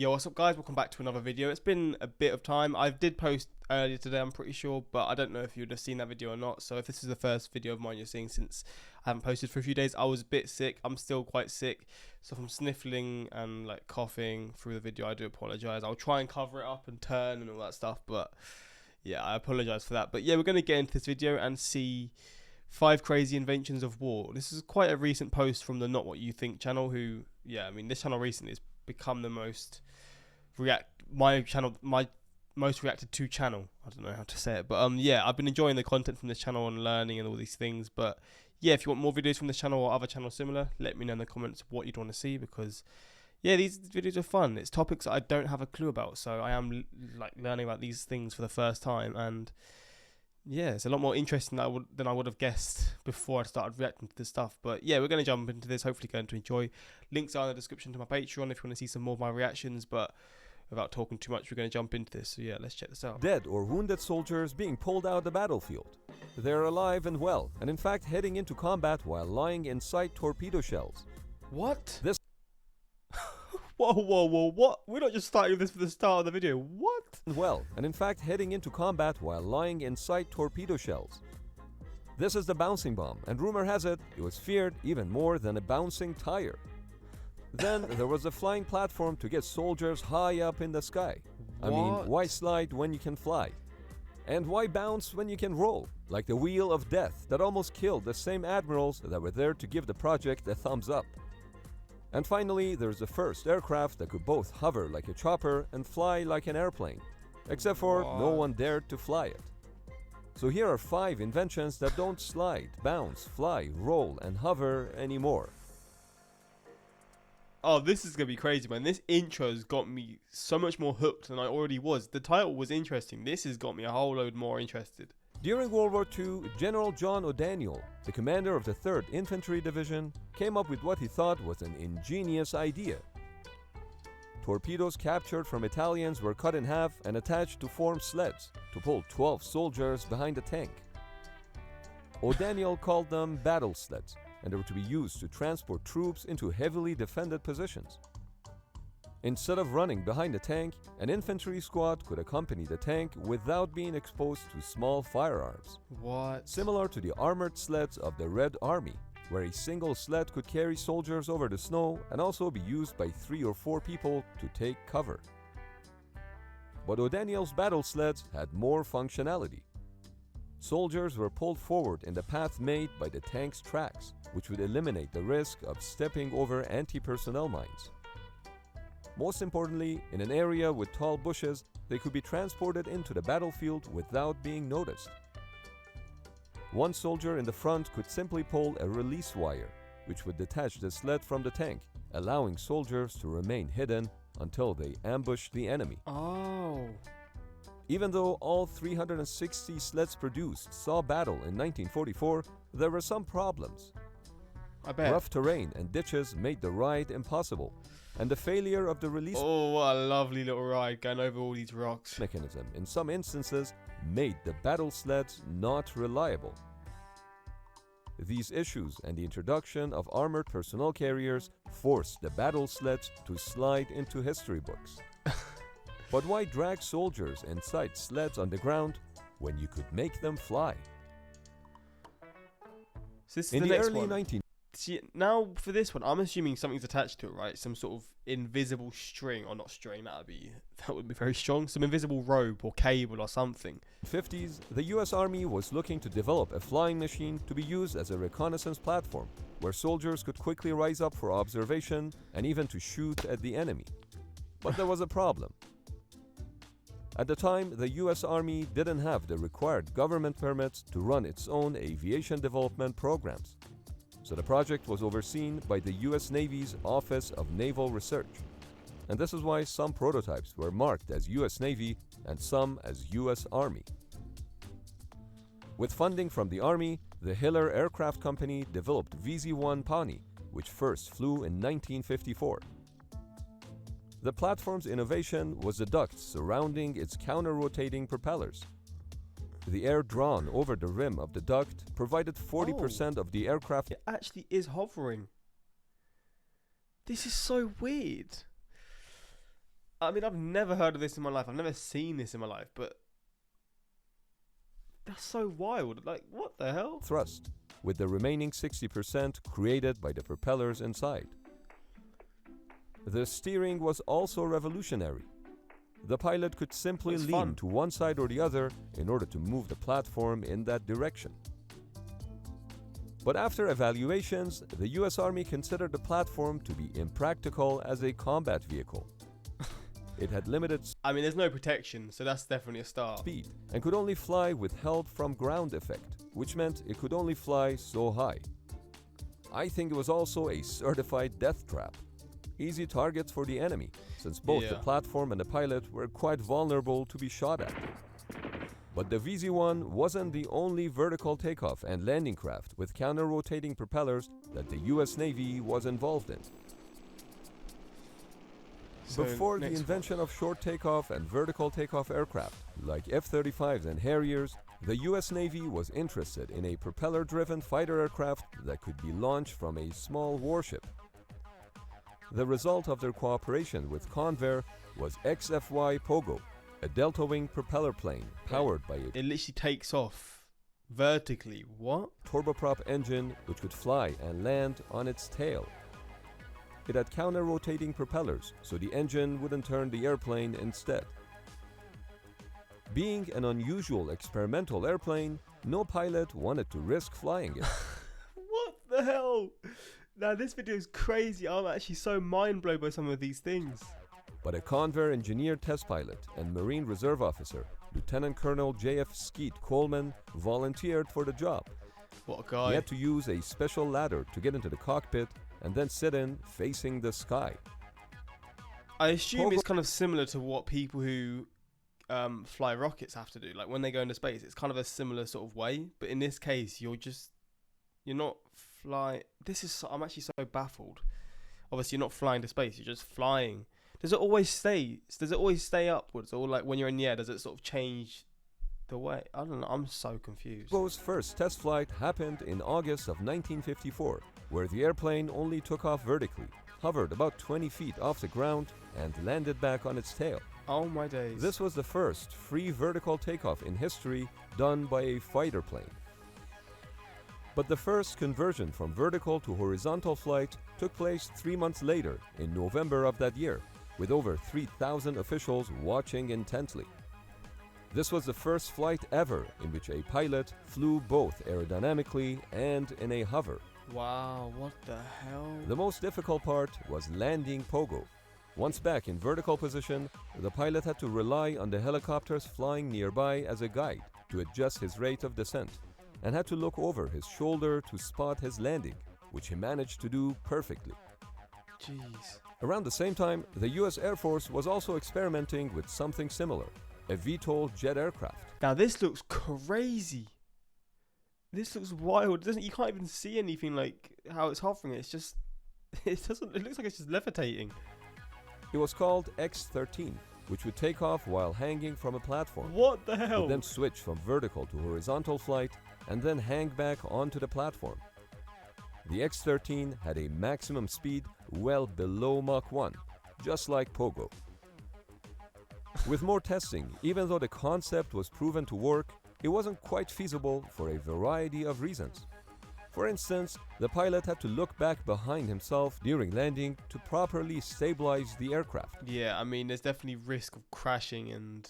Yo, what's up guys, welcome back to another video. It's been a bit of time. I did post earlier today, I'm pretty sure, but I don't know if you'd have seen that video or not. So if this is the first video of mine you're seeing since I haven't posted for a few days, I was a bit sick. I'm still quite sick. So if I'm sniffling and like coughing through the video, I do apologise. I'll try and cover it up and turn and all that stuff, but yeah, I apologise for that. But yeah, we're going to get into this video and see 5 crazy inventions of war. This is quite a recent post from the Not What You Think channel, who, yeah, I mean, this channel recently has become the most my most reacted to channel. I don't know how to say it, but yeah, I've been enjoying the content from this channel and learning and all these things. But yeah, if you want more videos from this channel or other channels similar, let me know in the comments what you'd want to see, because yeah, these videos are fun. It's topics that I don't have a clue about, so I am like learning about these things for the first time, and yeah, it's a lot more interesting than I would have guessed before I started reacting to this stuff. But yeah, we're going to jump into this, hopefully going to enjoy. Links are in the description to my Patreon if you want to see some more of my reactions, but without talking too much, we're going to jump into this. So yeah, let's check this out. Dead or wounded soldiers being pulled out the battlefield. They're alive and well, and in fact heading into combat while lying inside torpedo shells. What? This Whoa, what? We're not just starting this for the start of the video. What? Well, and in fact heading into combat while lying inside torpedo shells. This is the bouncing bomb, and rumor has it was feared even more than a bouncing tire. Then there was a flying platform to get soldiers high up in the sky. I mean, why slide when you can fly? And why bounce when you can roll? Like the wheel of death that almost killed the same admirals that were there to give the project a thumbs up. And finally, there's the first aircraft that could both hover like a chopper and fly like an airplane, except for no one dared to fly it. So here are 5 inventions that don't slide, bounce, fly, roll, and hover anymore. Oh, this is going to be crazy, man. This intro's got me so much more hooked than I already was. The title was interesting. This has got me a whole load more interested. During World War II, General John O'Daniel, the commander of the 3rd Infantry Division, came up with what he thought was an ingenious idea. Torpedoes captured from Italians were cut in half and attached to form sleds to pull 12 soldiers behind a tank. O'Daniel called them battle sleds, and they were to be used to transport troops into heavily defended positions. Instead of running behind the tank, an infantry squad could accompany the tank without being exposed to small firearms. What? Similar to the armored sleds of the Red Army, where a single sled could carry soldiers over the snow and also be used by 3 or 4 people to take cover. But O'Daniel's battle sleds had more functionality. Soldiers were pulled forward in the path made by the tank's tracks, which would eliminate the risk of stepping over anti-personnel mines. Most importantly, in an area with tall bushes, they could be transported into the battlefield without being noticed. One soldier in the front could simply pull a release wire, which would detach the sled from the tank, allowing soldiers to remain hidden until they ambushed the enemy. Oh. Even though all 360 sleds produced saw battle in 1944, there were some problems. I bet. Rough terrain and ditches made the ride impossible, and the failure of the release what a lovely little ride going over all these rocks. mechanism in some instances made the battle sleds not reliable. These issues and the introduction of armored personnel carriers forced the battle sleds to slide into history books. But why drag soldiers inside sleds on the ground when you could make them fly? So this is In the the next early one. 19 See, now for this one, I'm assuming something's attached to it, right? Some sort of invisible string, or not string, that would be very strong. Some invisible rope or cable or something. 50s, the US Army was looking to develop a flying machine to be used as a reconnaissance platform, where soldiers could quickly rise up for observation and even to shoot at the enemy. But there was a problem. At the time, the US Army didn't have the required government permits to run its own aviation development programs. So the project was overseen by the US Navy's Office of Naval Research. And this is why some prototypes were marked as US Navy and some as US Army. With funding from the Army, the Hiller Aircraft Company developed VZ-1 Pani, which first flew in 1954. The platform's innovation was the ducts surrounding its counter-rotating propellers. The air drawn over the rim of the duct provided 40% of the aircraft. It actually is hovering. This is so weird. I mean, I've never heard of this in my life. I've never seen this in my life, but that's so wild. Like, what the hell? Thrust, with the remaining 60% created by the propellers inside. The steering was also revolutionary. The pilot could simply It's lean fun. to one side or the other in order to move the platform in that direction. But after evaluations, the US Army considered the platform to be impractical as a combat vehicle. It had limited I mean, there's no protection, so that's definitely a start. speed and could only fly with help from ground effect, which meant it could only fly so high. I think it was also a certified death trap. Easy targets for the enemy, since both the Yeah. platform and the pilot were quite vulnerable to be shot at. But the VZ-1 wasn't the only vertical takeoff and landing craft with counter-rotating propellers that the US Navy was involved in. So, Before the next invention of short takeoff and vertical takeoff aircraft, like F-35s and Harriers, the US Navy was interested in a propeller-driven fighter aircraft that could be launched from a small warship. The result of their cooperation with Convair was XFY Pogo, a delta-wing propeller plane powered by a It literally takes off vertically. What? turboprop engine which could fly and land on its tail. It had counter-rotating propellers, so the engine wouldn't turn the airplane instead. Being an unusual experimental airplane, no pilot wanted to risk flying it. What the hell? Now, this video is crazy. I'm actually so mind blown by some of these things. But a Convair engineer test pilot and Marine Reserve officer, Lieutenant Colonel J.F. Skeet Coleman, volunteered for the job. What a He guy. had to use a special ladder to get into the cockpit and then sit in facing the sky. I assume Pogo- it's kind of similar to what people who fly rockets have to do. Like when they go into space, it's kind of a similar sort of way. But in this case, you're not flying. I'm actually so baffled. Obviously, you're not flying to space. You're just flying. Does it always stay upwards, or like when you're in the air, does it sort of change the way? I don't know. I'm so confused. Pogo's first test flight happened in August of 1954, where the airplane only took off vertically, hovered about 20 feet off the ground, and landed back on its tail. Oh my days. This was the first free vertical takeoff in history done by a fighter plane. But the first conversion from vertical to horizontal flight took place 3 months later, in November of that year, with over 3,000 officials watching intently. This was the first flight ever in which a pilot flew both aerodynamically and in a hover. Wow, what the hell? The most difficult part was landing Pogo. Once back in vertical position, the pilot had to rely on the helicopters flying nearby as a guide to adjust his rate of descent, and had to look over his shoulder to spot his landing, which he managed to do perfectly. Jeez. Around the same time, the US Air Force was also experimenting with something similar, a VTOL jet aircraft. Now this looks crazy. This looks wild. You can't even see anything like how it's hovering. It's just, it looks like it's just levitating. It was called X-13, which would take off while hanging from a platform. What the hell? Would then switch from vertical to horizontal flight and then hang back onto the platform. The X-13 had a maximum speed well below Mach 1, just like Pogo. With more testing, even though the concept was proven to work, it wasn't quite feasible for a variety of reasons. For instance, the pilot had to look back behind himself during landing to properly stabilize the aircraft. Yeah, I mean, there's definitely risk of crashing, and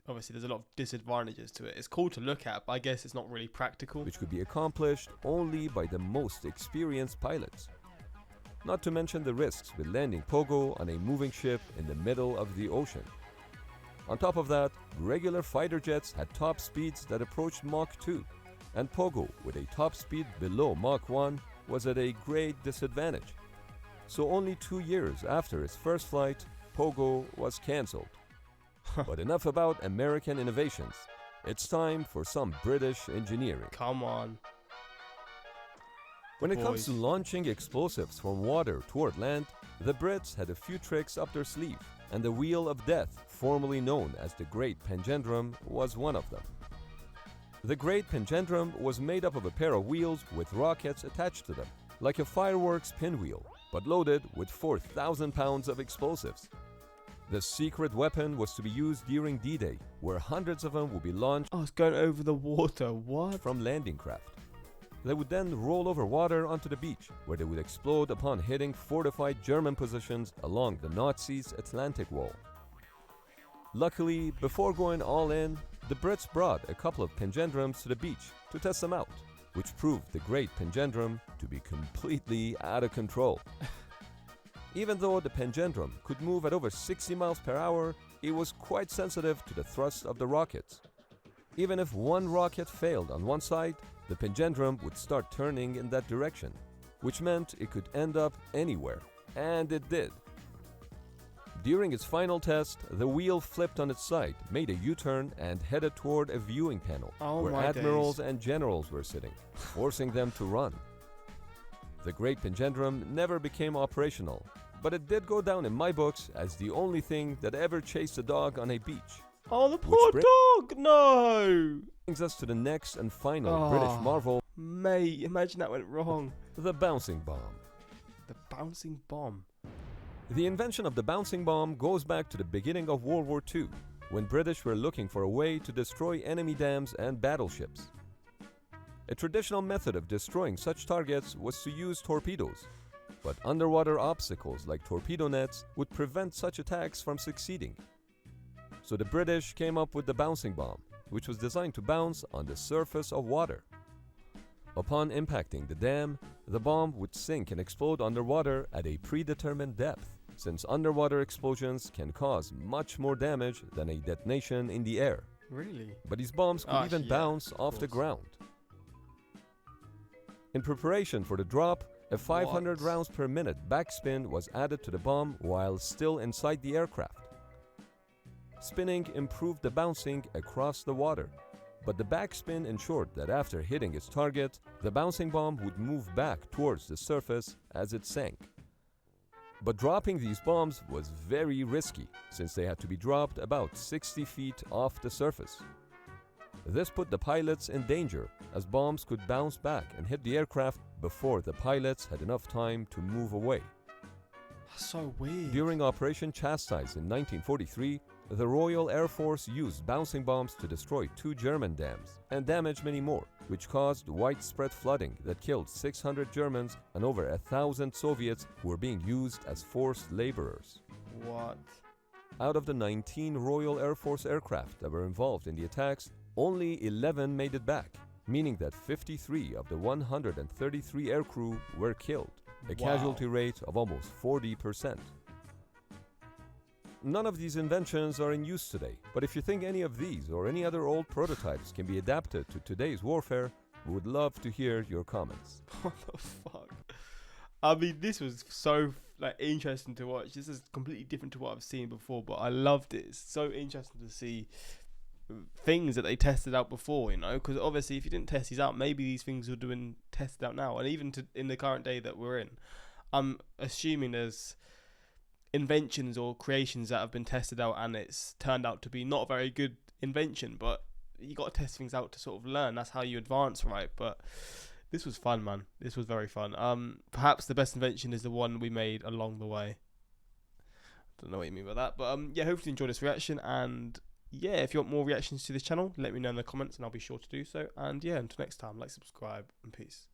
obviously there's a lot of disadvantages to it. It's cool to look at, but I guess it's not really practical. Which could be accomplished only by the most experienced pilots. Not to mention the risks with landing Pogo on a moving ship in the middle of the ocean. On top of that, regular fighter jets had top speeds that approached Mach 2, and Pogo, with a top speed below Mach 1, was at a great disadvantage. So only 2 years after its first flight, Pogo was cancelled. But enough about American innovations. It's time for some British engineering. Come on. When it comes Boys. to launching explosives from water toward land, the Brits had a few tricks up their sleeve, and the Wheel of Death, formerly known as the Great Pangendrum, was one of them. The Great Pangendrum was made up of a pair of wheels with rockets attached to them, like a fireworks pinwheel, but loaded with 4,000 pounds of explosives. The secret weapon was to be used during D-Day, where hundreds of them would be launched Oh, it's going over the water. What? from landing craft. They would then roll over water onto the beach, where they would explode upon hitting fortified German positions along the Nazis' Atlantic Wall. Luckily, before going all in, the Brits brought a couple of Pangendrums to the beach to test them out, which proved the great Pangendrum to be completely out of control. Even though the Pangendrum could move at over 60 miles per hour, it was quite sensitive to the thrust of the rockets. Even if one rocket failed on one side, the Pangendrum would start turning in that direction, which meant it could end up anywhere, and it did. During its final test, the wheel flipped on its side, made a U-turn, and headed toward a viewing panel where admirals and generals were sitting, forcing them to run. The Great Pangendrum never became operational, but it did go down in my books as the only thing that ever chased a dog on a beach. Oh, the poor dog! No! Brings us to the next and final British marvel. Mate, imagine that went wrong. The bouncing bomb. The bouncing bomb. The invention of the bouncing bomb goes back to the beginning of World War II, when British were looking for a way to destroy enemy dams and battleships. A traditional method of destroying such targets was to use torpedoes, but underwater obstacles like torpedo nets would prevent such attacks from succeeding. So the British came up with the bouncing bomb, which was designed to bounce on the surface of water. Upon impacting the dam, the bomb would sink and explode underwater at a predetermined depth, since underwater explosions can cause much more damage than a detonation in the air. Really? But these bombs could even bounce off the ground. In preparation for the drop, a 500 rounds per minute backspin was added to the bomb while still inside the aircraft. Spinning improved the bouncing across the water, but the backspin ensured that after hitting its target, the bouncing bomb would move back towards the surface as it sank. But dropping these bombs was very risky, since they had to be dropped about 60 feet off the surface. This put the pilots in danger, as bombs could bounce back and hit the aircraft before the pilots had enough time to move away. That's so weird. During Operation Chastise in 1943, the Royal Air Force used bouncing bombs to destroy 2 German dams and damage many more, which caused widespread flooding that killed 600 Germans and over 1,000 Soviets who were being used as forced laborers. What? Out of the 19 Royal Air Force aircraft that were involved in the attacks, only 11 made it back, meaning that 53 of the 133 aircrew were killed, a casualty rate of almost 40%. None of these inventions are in use today, but if you think any of these or any other old prototypes can be adapted to today's warfare, we would love to hear your comments. What the fuck? I mean, this was so interesting to watch. This is completely different to what I've seen before, but I loved it. It's so interesting to see things that they tested out before, you know, because obviously if you didn't test these out, maybe these things would have been tested out now. And even in the current day that we're in, I'm assuming there's inventions or creations that have been tested out and it's turned out to be not a very good invention, but you got to test things out to sort of learn. That's how you advance, right? But this was fun, man. This was very fun. Perhaps the best invention is the one we made along the way. Don't know what you mean by that, but yeah, hopefully you enjoyed this reaction. And yeah, if you want more reactions to this channel, let me know in the comments and I'll be sure to do so. And yeah, until next time, like, subscribe, and peace.